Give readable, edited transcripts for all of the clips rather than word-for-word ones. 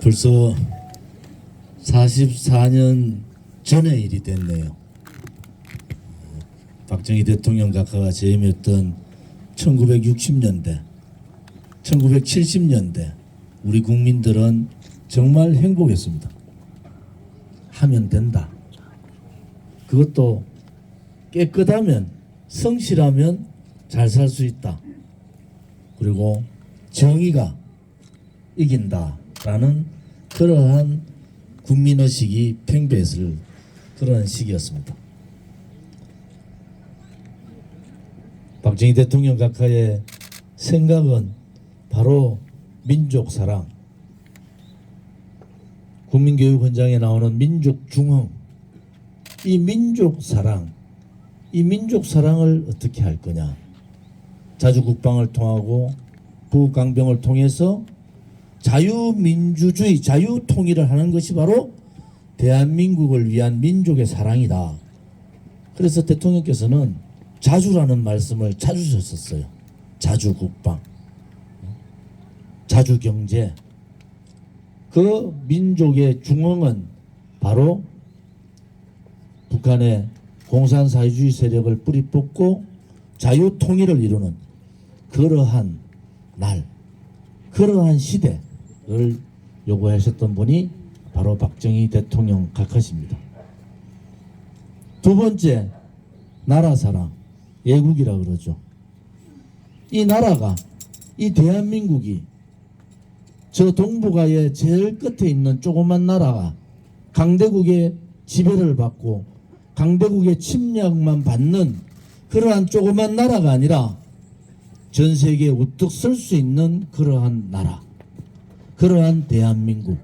벌써 44년 전의 일이 됐네요. 박정희 대통령 각하가 재임했던 1960년대, 1970년대 우리 국민들은 정말 행복했습니다. 하면 된다. 그것도 깨끗하면, 성실하면 잘 살 수 있다. 그리고 정의가 이긴다라는 그러한 국민의식이 팽배했을 그런 시기였습니다. 박정희 대통령 각하의 생각은 바로 민족사랑, 국민교육헌장에 나오는 민족중흥, 이 민족사랑, 이 민족사랑을 어떻게 할 거냐. 자주국방을 통하고 부강병을 통해서 자유민주주의, 자유통일을 하는 것이 바로 대한민국을 위한 민족의 사랑이다. 그래서 대통령께서는 자주라는 말씀을 자주 하셨어요. 자주국방, 자주경제. 그 민족의 중흥은 바로 북한의 공산사회주의 세력을 뿌리 뽑고 자유통일을 이루는 그러한 날, 그러한 시대를 요구하셨던 분이 바로 박정희 대통령 각하십니다. 두 번째, 나라사랑, 애국이라 그러죠. 이 나라가, 이 대한민국이 저 동북아의 제일 끝에 있는 조그만 나라가 강대국의 지배를 받고 강대국의 침략만 받는 그러한 조그만 나라가 아니라 전 세계에 우뚝 설 수 있는 그러한 나라, 그러한 대한민국.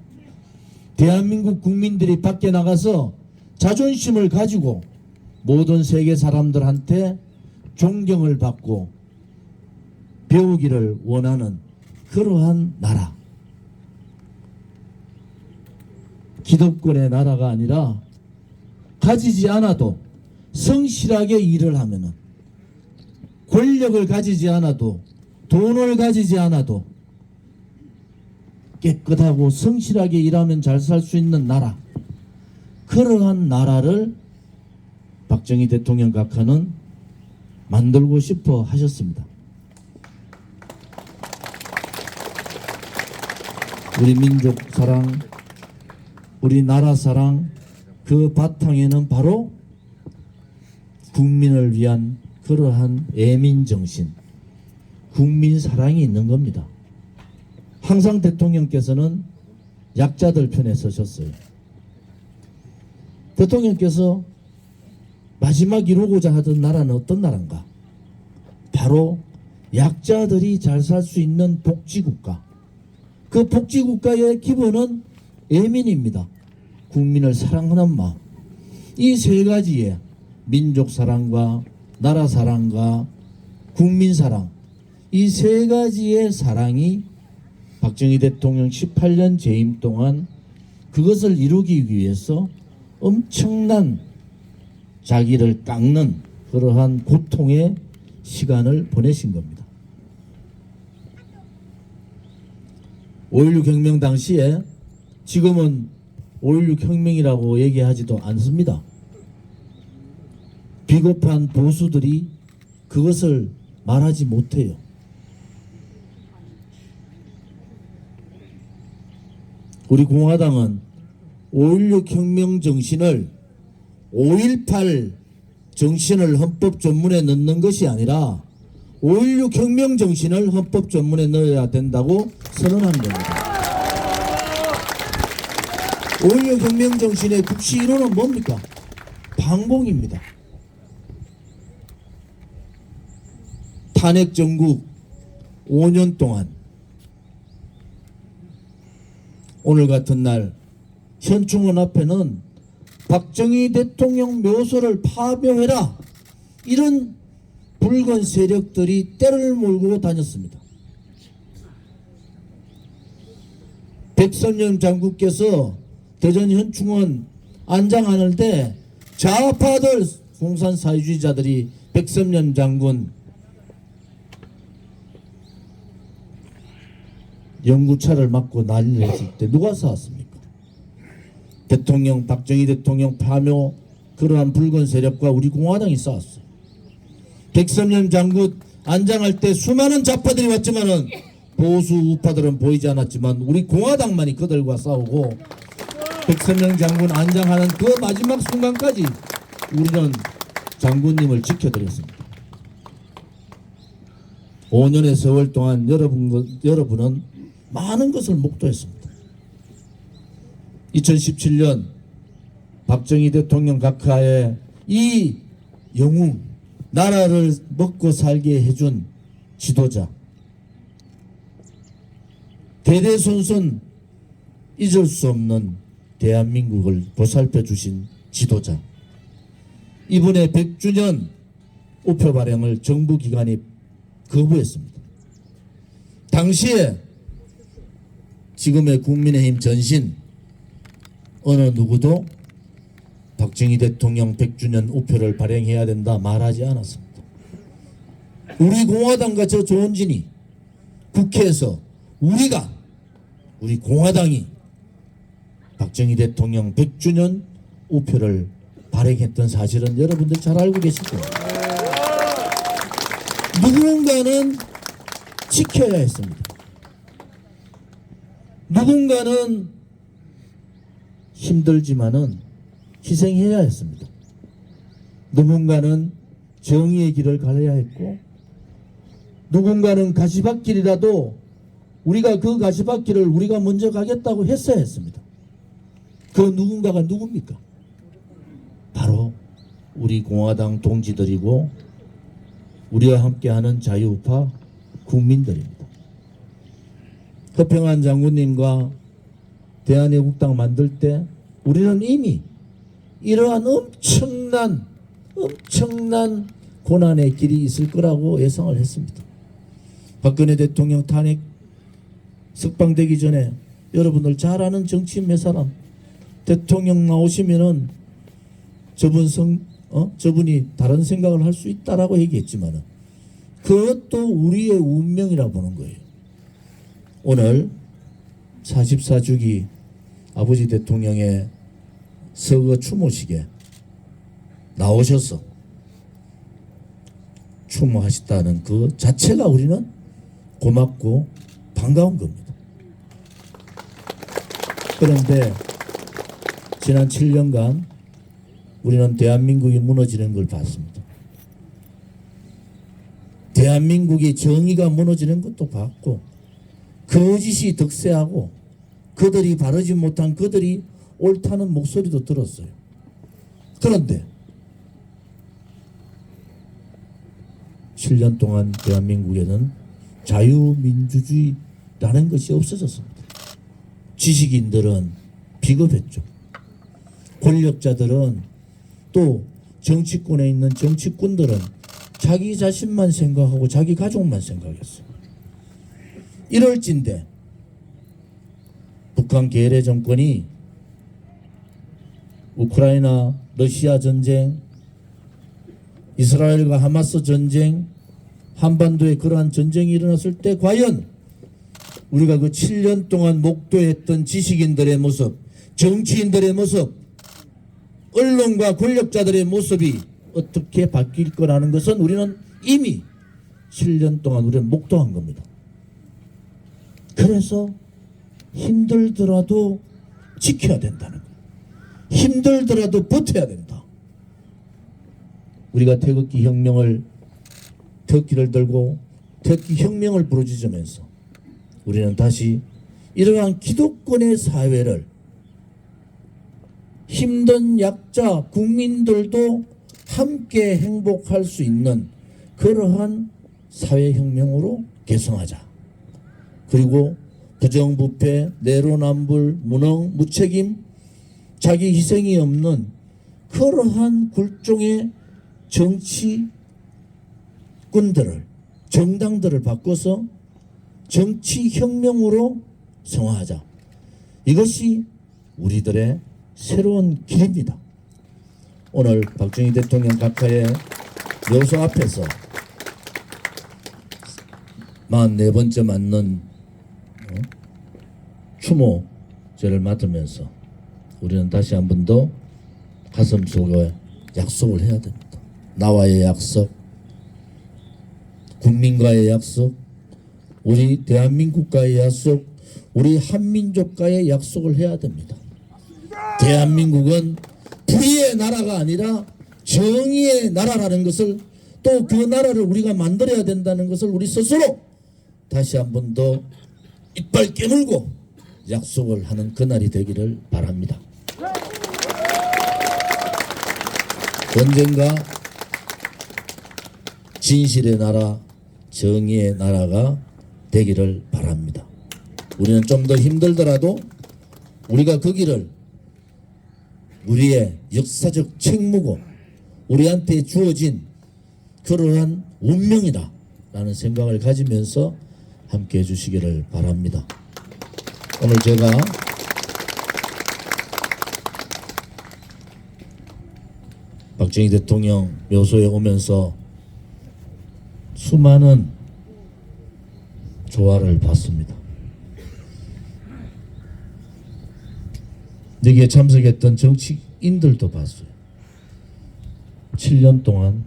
대한민국 국민들이 밖에 나가서 자존심을 가지고 모든 세계 사람들한테 존경을 받고 배우기를 원하는 그러한 나라. 기득권의 나라가 아니라 가지지 않아도 성실하게 일을 하면은, 권력을 가지지 않아도, 돈을 가지지 않아도 깨끗하고 성실하게 일하면 잘 살 수 있는 나라, 그러한 나라를 박정희 대통령 각하는 만들고 싶어 하셨습니다. 우리 민족 사랑, 우리 나라 사랑, 그 바탕에는 바로 국민을 위한 그러한 애민정신, 국민사랑이 있는 겁니다. 항상 대통령께서는 약자들 편에 서셨어요. 대통령께서 마지막 이루고자 하던 나라는 어떤 나라인가? 바로 약자들이 잘 살 수 있는 복지국가. 그 복지국가의 기본은 애민입니다. 국민을 사랑하는 마음. 이 세 가지의 민족사랑과 나라사랑과 국민사랑, 이 세 가지의 사랑이 박정희 대통령 18년 재임 동안 그것을 이루기 위해서 엄청난 자기를 깎는 그러한 고통의 시간을 보내신 겁니다. 5.16 혁명 당시에, 지금은 5.16 혁명이라고 얘기하지도 않습니다. 비겁한 보수들이 그것을 말하지 못해요. 우리 공화당은 5.16 혁명 정신을 5.18 정신을 헌법 전문에 넣는 것이 아니라 5.16 혁명 정신을 헌법 전문에 넣어야 된다고 선언한 겁니다. 5.16 혁명 정신의 국시 1호는 뭡니까? 반공입니다. 탄핵 정국 5년 동안 오늘 같은 날 현충원 앞에는 박정희 대통령 묘소를 파묘해라, 이런 붉은 세력들이 때를 몰고 다녔습니다. 백선엽 장군께서 대전 현충원 안장하는데 좌파들, 공산사회주의자들이 백선엽 장군 연구차를 맞고 난리를 했을 때 누가 싸웠습니까? 대통령, 박정희 대통령 파묘 그러한 붉은 세력과 우리 공화당이 싸웠어요. 백선영 장군 안장할 때 수많은 좌파들이 왔지만은 보수 우파들은 보이지 않았지만 우리 공화당만이 그들과 싸우고 백선영 장군 안장하는 그 마지막 순간까지 우리는 장군님을 지켜드렸습니다. 5년의 세월 동안 여러분은 많은 것을 목도했습니다. 2017년 박정희 대통령 각하의 이 영웅, 나라를 먹고 살게 해준 지도자, 대대손손 잊을 수 없는 대한민국을 보살펴 주신 지도자, 이번에 100주년 우표 발행을 정부 기관이 거부했습니다. 당시에 지금의 국민의힘 전신 어느 누구도 박정희 대통령 100주년 우표를 발행해야 된다 말하지 않았습니다. 우리 공화당과 저 조원진이 국회에서 우리 공화당이 박정희 대통령 100주년 우표를 발행했던 사실은 여러분들 잘 알고 계실 거예요. 누군가는 지켜야 했습니다. 누군가는 힘들지만은 희생해야 했습니다. 누군가는 정의의 길을 가려야 했고, 누군가는 가시밭길이라도 우리가 그 가시밭길을 우리가 먼저 가겠다고 했어야 했습니다. 그 누군가가 누굽니까? 바로 우리 공화당 동지들이고 우리와 함께하는 자유우파 국민들입니다. 허평한 장군님과 대한애국당 만들 때 우리는 이미 이러한 엄청난 고난의 길이 있을 거라고 예상을 했습니다. 박근혜 대통령 탄핵 석방되기 전에 여러분들 잘 아는 정치인 몇 사람 대통령 나오시면은 저분이 다른 생각을 할 수 있다라고 얘기했지만은 그것도 우리의 운명이라 보는 거예요. 오늘 44주기 아버지 대통령의 서거 추모식에 나오셔서 추모하셨다는 그 자체가 우리는 고맙고 반가운 겁니다. 그런데 지난 7년간 우리는 대한민국이 무너지는 걸 봤습니다. 대한민국의 정의가 무너지는 것도 봤고, 거짓이 득세하고 그들이 바르지 못한 그들이 옳다는 목소리도 들었어요. 그런데 7년 동안 대한민국에는 자유민주주의라는 것이 없어졌습니다. 지식인들은 비겁했죠. 권력자들은 또 정치권에 있는 정치꾼들은 자기 자신만 생각하고 자기 가족만 생각했어요. 이럴진데 북한 괴뢰 정권이 우크라이나 러시아 전쟁, 이스라엘과 하마스 전쟁, 한반도에 그러한 전쟁이 일어났을 때 과연 우리가 그 7년 동안 목도했던 지식인들의 모습, 정치인들의 모습, 언론과 권력자들의 모습이 어떻게 바뀔 거라는 것은 우리는 이미 7년 동안 우리는 목도한 겁니다. 그래서 힘들더라도 지켜야 된다는 거예요. 힘들더라도 버텨야 된다. 우리가 태극기 들고 태극기 혁명을 부르짖으면서 우리는 다시 이러한 기득권의 사회를 힘든 약자 국민들도 함께 행복할 수 있는 그러한 사회혁명으로 개성하자. 그리고 부정부패, 내로남불, 무능, 무책임, 자기 희생이 없는 그러한 굴종의 정치꾼들을, 정당들을 바꿔서 정치혁명으로 성화하자. 이것이 우리들의 새로운 길입니다. 오늘 박정희 대통령 각하의 묘소 앞에서 44번째 맞는 추모제를 맡으면서 우리는 다시 한 번 더 가슴 속에 약속을 해야 됩니다. 나와의 약속, 국민과의 약속, 우리 대한민국과의 약속, 우리 한민족과의 약속을 해야 됩니다. 대한민국은 불의의 나라가 아니라 정의의 나라라는 것을, 또 그 나라를 우리가 만들어야 된다는 것을 우리 스스로 다시 한 번 더 이빨 깨물고 약속을 하는 그날이 되기를 바랍니다. 언젠가 진실의 나라, 정의의 나라가 되기를 바랍니다. 우리는 좀 더 힘들더라도 우리가 그 길을 우리의 역사적 책무고 우리한테 주어진 그러한 운명이다 라는 생각을 가지면서 함께 해주시기를 바랍니다. 오늘 제가 박정희 대통령 묘소에 오면서 수많은 조화를 봤습니다. 여기에 참석했던 정치인들도 봤어요. 7년 동안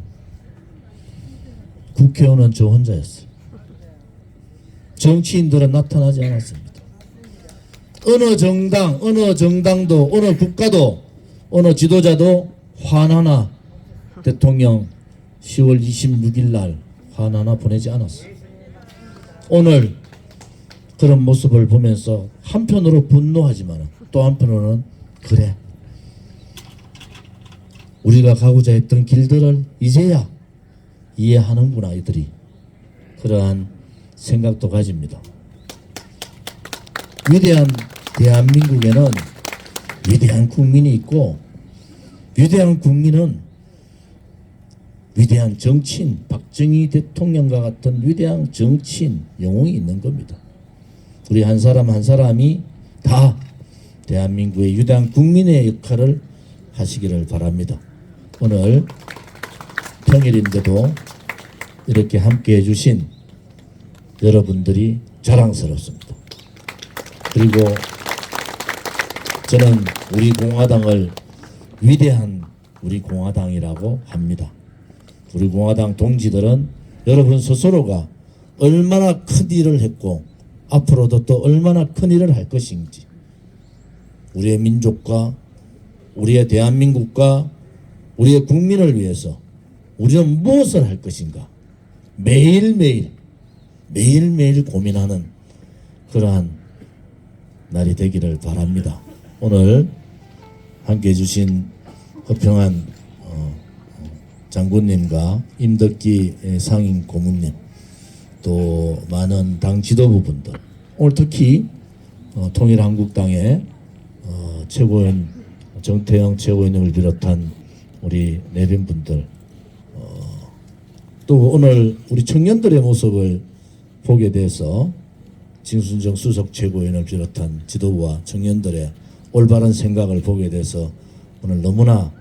국회의원은 저 혼자였어요. 정치인들은 나타나지 않았습니다. 어느 정당, 어느 정당도, 어느 국가도, 어느 지도자도 화나나 대통령 10월 26일 날 화나나 보내지 않았어요. 오늘 그런 모습을 보면서 한편으로 분노하지만 또 한편으로는 그래, 우리가 가고자 했던 길들을 이제야 이해하는구나 이들이, 그러한 생각도 가집니다. 위대한 대한민국에는 위대한 국민이 있고, 위대한 국민은 위대한 정치인, 박정희 대통령과 같은 위대한 정치인, 영웅이 있는 겁니다. 우리 한 사람 한 사람이 다 대한민국의 위대한 국민의 역할을 하시기를 바랍니다. 오늘 평일인데도 이렇게 함께 해주신 여러분들이 자랑스럽습니다. 그리고 저는 우리 공화당을 위대한 우리 공화당이라고 합니다. 우리 공화당 동지들은 여러분 스스로가 얼마나 큰 일을 했고 앞으로도 또 얼마나 큰 일을 할 것인지, 우리의 민족과 우리의 대한민국과 우리의 국민을 위해서 우리는 무엇을 할 것인가 매일매일 고민하는 그러한 날이 되기를 바랍니다. 오늘 함께 해주신 허평한 장군님과 임덕기 상임 고문님, 또 많은 당 지도부분들, 오늘 특히 통일한국당의 최고위원 정태영 최고위원을 비롯한 우리 내빈분들, 또 오늘 우리 청년들의 모습을 보게 돼서 진순정 수석 최고위원을 비롯한 지도부와 청년들의 올바른 생각을 보게 돼서 오늘 너무나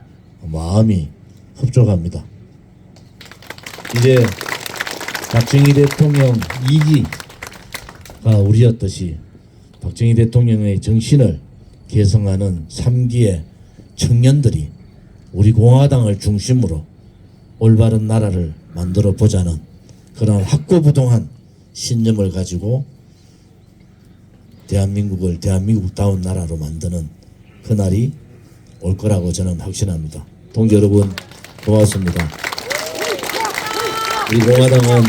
마음이 흡족합니다. 이제 박정희 대통령 2기가 우리였듯이 박정희 대통령의 정신을 계승하는 3기의 청년들이 우리 공화당을 중심으로 올바른 나라를 만들어 보자는 그런 확고부동한 신념을 가지고 대한민국을 대한민국다운 나라로 만드는 그날이 올 거라고 저는 확신합니다. 동지 여러분, 고맙습니다. 우리 공화당은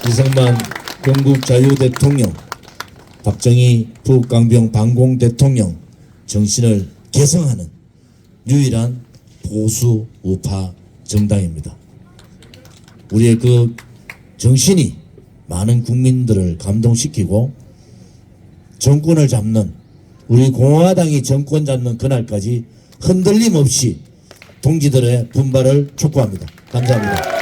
이승만 건국자유대통령, 박정희 북강병 반공 대통령 정신을 계승하는 유일한 보수 우파 정당입니다. 우리의 그 정신이 많은 국민들을 감동시키고 정권을 잡는, 우리 공화당이 정권 잡는 그날까지 흔들림 없이 동지들의 분발을 촉구합니다. 감사합니다.